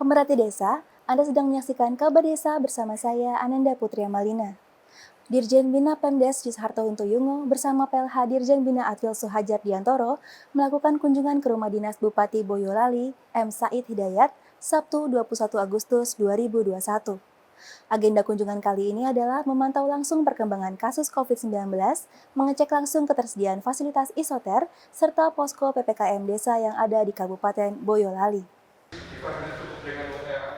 Pemerhati desa, Anda sedang menyaksikan kabar desa bersama saya, Ananda Putri Amalina. Dirjen Bina Pemdes Yusharto Huntoyungo bersama PLH Dirjen Bina Adil Suhajar Diantoro melakukan kunjungan ke rumah dinas Bupati Boyolali, M. Said Hidayat, Sabtu 21 Agustus 2021. Agenda kunjungan kali ini adalah memantau langsung perkembangan kasus COVID-19, mengecek langsung ketersediaan fasilitas isoter, serta posko PPKM desa yang ada di Kabupaten Boyolali.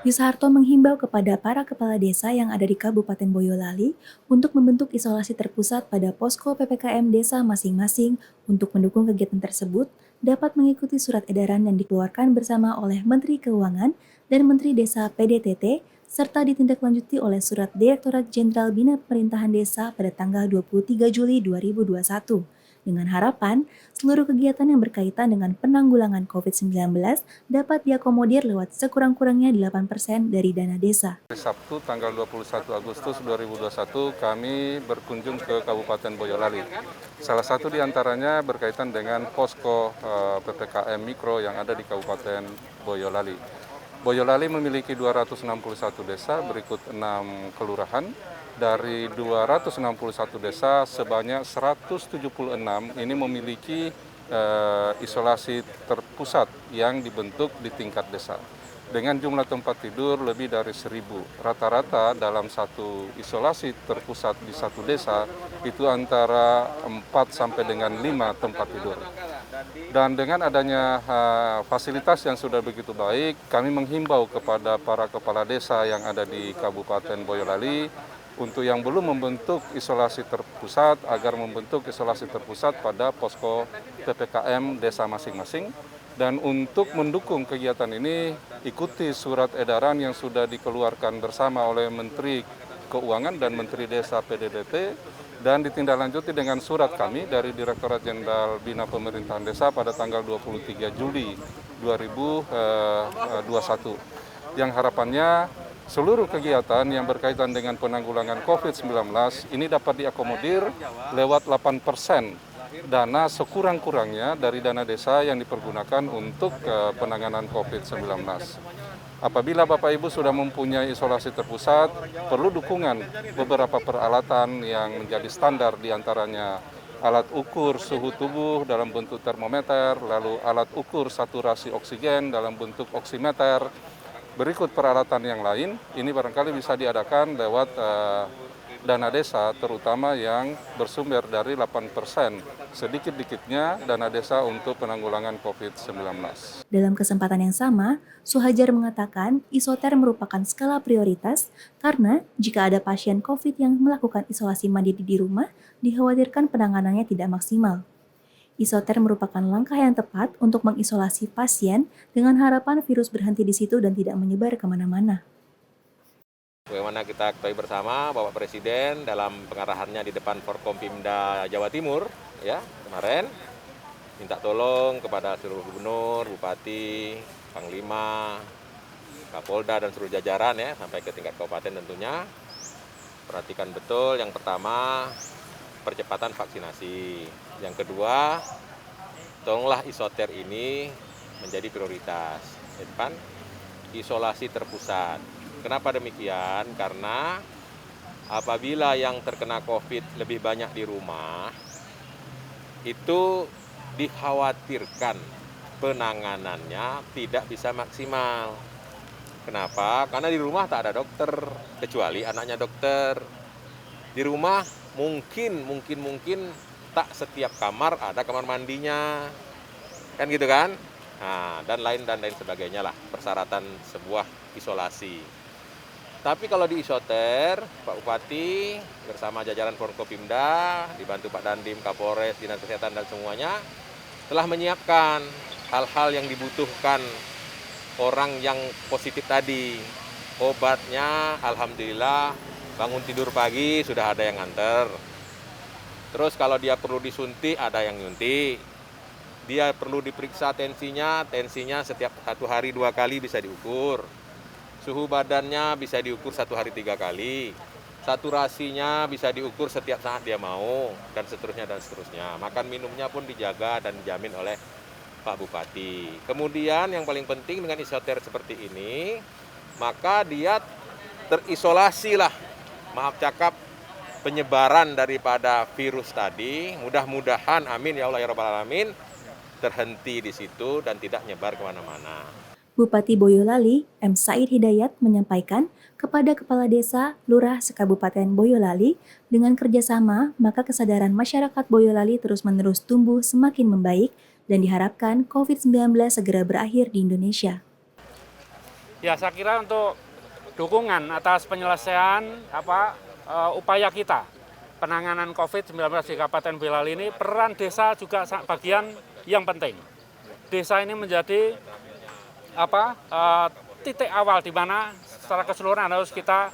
Yusharto menghimbau kepada para kepala desa yang ada di Kabupaten Boyolali untuk membentuk isolasi terpusat pada posko PPKM desa masing-masing untuk mendukung kegiatan tersebut dapat mengikuti surat edaran yang dikeluarkan bersama oleh Menteri Keuangan dan Menteri Desa PDTT serta ditindaklanjuti oleh Surat Direktorat Jenderal Bina Pemerintahan Desa pada tanggal 23 Juli 2021. Dengan harapan, seluruh kegiatan yang berkaitan dengan penanggulangan COVID-19 dapat diakomodir lewat sekurang-kurangnya 8% dari dana desa. Sabtu tanggal 21 Agustus 2021 kami berkunjung ke Kabupaten Boyolali. Salah satu di antaranya berkaitan dengan posko PPKM Mikro yang ada di Kabupaten Boyolali. Boyolali memiliki 261 desa, berikut 6 kelurahan. Dari 261 desa, sebanyak 176 ini memiliki isolasi terpusat yang dibentuk di tingkat desa. Dengan jumlah tempat tidur lebih dari 1.000. Rata-rata dalam satu isolasi terpusat di satu desa itu antara 4 sampai dengan 5 tempat tidur. Dan dengan adanya fasilitas yang sudah begitu baik, kami menghimbau kepada para kepala desa yang ada di Kabupaten Boyolali untuk yang belum membentuk isolasi terpusat agar membentuk isolasi terpusat pada posko PPKM desa masing-masing. Dan untuk mendukung kegiatan ini, ikuti surat edaran yang sudah dikeluarkan bersama oleh Menteri Keuangan dan Menteri Desa PDTT dan ditindaklanjuti dengan surat kami dari Direktorat Jenderal Bina Pemerintahan Desa pada tanggal 23 Juli 2021. Yang harapannya seluruh kegiatan yang berkaitan dengan penanggulangan COVID-19 ini dapat diakomodir lewat 8% dana sekurang-kurangnya dari dana desa yang dipergunakan untuk penanganan COVID-19. Apabila Bapak Ibu sudah mempunyai isolasi terpusat, perlu dukungan beberapa peralatan yang menjadi standar, diantaranya alat ukur suhu tubuh dalam bentuk termometer, lalu alat ukur saturasi oksigen dalam bentuk oximeter. Berikut peralatan yang lain, ini barangkali bisa diadakan lewat dana desa, terutama yang bersumber dari 8%. Sedikit-dikitnya dana desa untuk penanggulangan COVID-19. Dalam kesempatan yang sama, Suhajar mengatakan isoter merupakan skala prioritas karena jika ada pasien COVID yang melakukan isolasi mandiri di rumah, dikhawatirkan penanganannya tidak maksimal. Isoter merupakan langkah yang tepat untuk mengisolasi pasien dengan harapan virus berhenti di situ dan tidak menyebar kemana-mana. Bagaimana kita ketahui bersama Bapak Presiden dalam pengarahannya di depan Forkompimda Jawa Timur ya kemarin minta tolong kepada seluruh gubernur, bupati, panglima, kapolda dan seluruh jajaran ya sampai ke tingkat kabupaten tentunya perhatikan betul yang pertama percepatan vaksinasi. Yang kedua, tolonglah isoter ini menjadi prioritas. Depan isolasi terpusat. Kenapa demikian? Karena apabila yang terkena COVID lebih banyak di rumah, itu dikhawatirkan penanganannya tidak bisa maksimal. Kenapa? Karena di rumah tak ada dokter, kecuali anaknya dokter. Di rumah mungkin tak setiap kamar ada kamar mandinya, kan gitu kan? Nah, dan lain sebagainya lah persyaratan sebuah isolasi. Tapi kalau di isoter, Pak Bupati bersama jajaran Forkopimda, dibantu Pak Dandim, Kapolres, Dinas Kesehatan dan semuanya telah menyiapkan hal-hal yang dibutuhkan orang yang positif tadi. Obatnya, alhamdulillah, bangun tidur pagi sudah ada yang nganter. Terus kalau dia perlu disuntik, ada yang nyuntik. Dia perlu diperiksa tensinya setiap 1 hari 2 kali bisa diukur. Suhu badannya bisa diukur 1 hari 3 kali. Saturasinya bisa diukur setiap saat dia mau, dan seterusnya. Makan minumnya pun dijaga dan dijamin oleh Pak Bupati. Kemudian yang paling penting dengan isoter seperti ini, maka dia terisolasilah, maaf cakap, penyebaran daripada virus tadi. Mudah-mudahan, amin ya Allah ya Rabbal Alamin, terhenti di situ dan tidak nyebar kemana-mana. Bupati Boyolali, M. Said Hidayat, menyampaikan kepada Kepala Desa, Lurah sekabupaten Boyolali, dengan kerjasama, maka kesadaran masyarakat Boyolali terus-menerus tumbuh semakin membaik dan diharapkan COVID-19 segera berakhir di Indonesia. Ya, saya kira untuk dukungan atas penyelesaian upaya kita penanganan COVID-19 di Kabupaten Boyolali ini, peran desa juga bagian yang penting. Desa ini menjadi titik awal di mana secara keseluruhan harus kita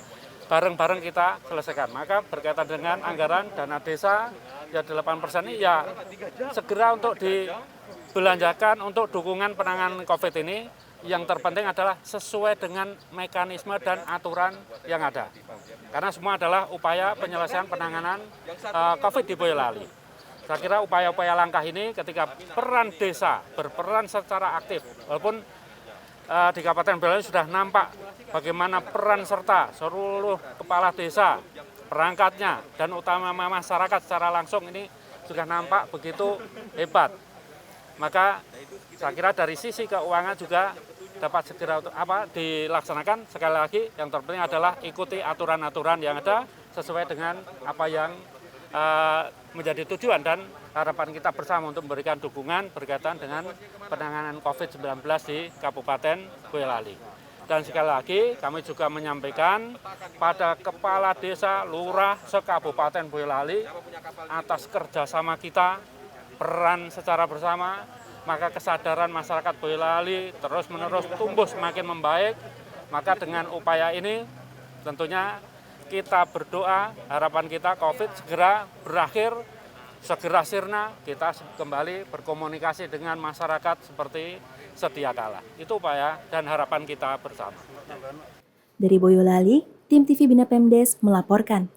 bareng-bareng kita selesaikan. Maka berkaitan dengan anggaran dana desa ya 8% ini ya segera untuk dibelanjakan untuk dukungan penanganan COVID ini. Yang terpenting adalah sesuai dengan mekanisme dan aturan yang ada. Karena semua adalah upaya penyelesaian penanganan COVID di Boyolali. Saya kira upaya-upaya langkah ini ketika peran desa berperan secara aktif, walaupun di Kabupaten Boyolali sudah nampak bagaimana peran serta seluruh kepala desa, perangkatnya, dan utama masyarakat secara langsung ini sudah nampak begitu hebat. Maka saya kira dari sisi keuangan juga dapat segera dilaksanakan. Sekali lagi yang terpenting adalah ikuti aturan-aturan yang ada sesuai dengan apa yang menjadi tujuan dan harapan kita bersama untuk memberikan dukungan berkaitan dengan penanganan COVID-19 di Kabupaten Boyolali. Dan sekali lagi kami juga menyampaikan pada Kepala Desa Lurah se-Kabupaten Boyolali atas kerjasama kita, peran secara bersama, maka kesadaran masyarakat Boyolali terus-menerus tumbuh semakin membaik. Maka dengan upaya ini tentunya kita berdoa, harapan kita COVID segera berakhir, segera sirna, kita kembali berkomunikasi dengan masyarakat seperti sedia kala. Itu upaya dan harapan kita bersama. Dari Boyolali, tim TV Bina Pemdes melaporkan.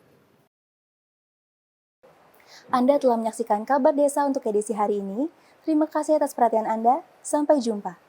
Anda telah menyaksikan kabar desa untuk edisi hari ini. Terima kasih atas perhatian Anda. Sampai jumpa.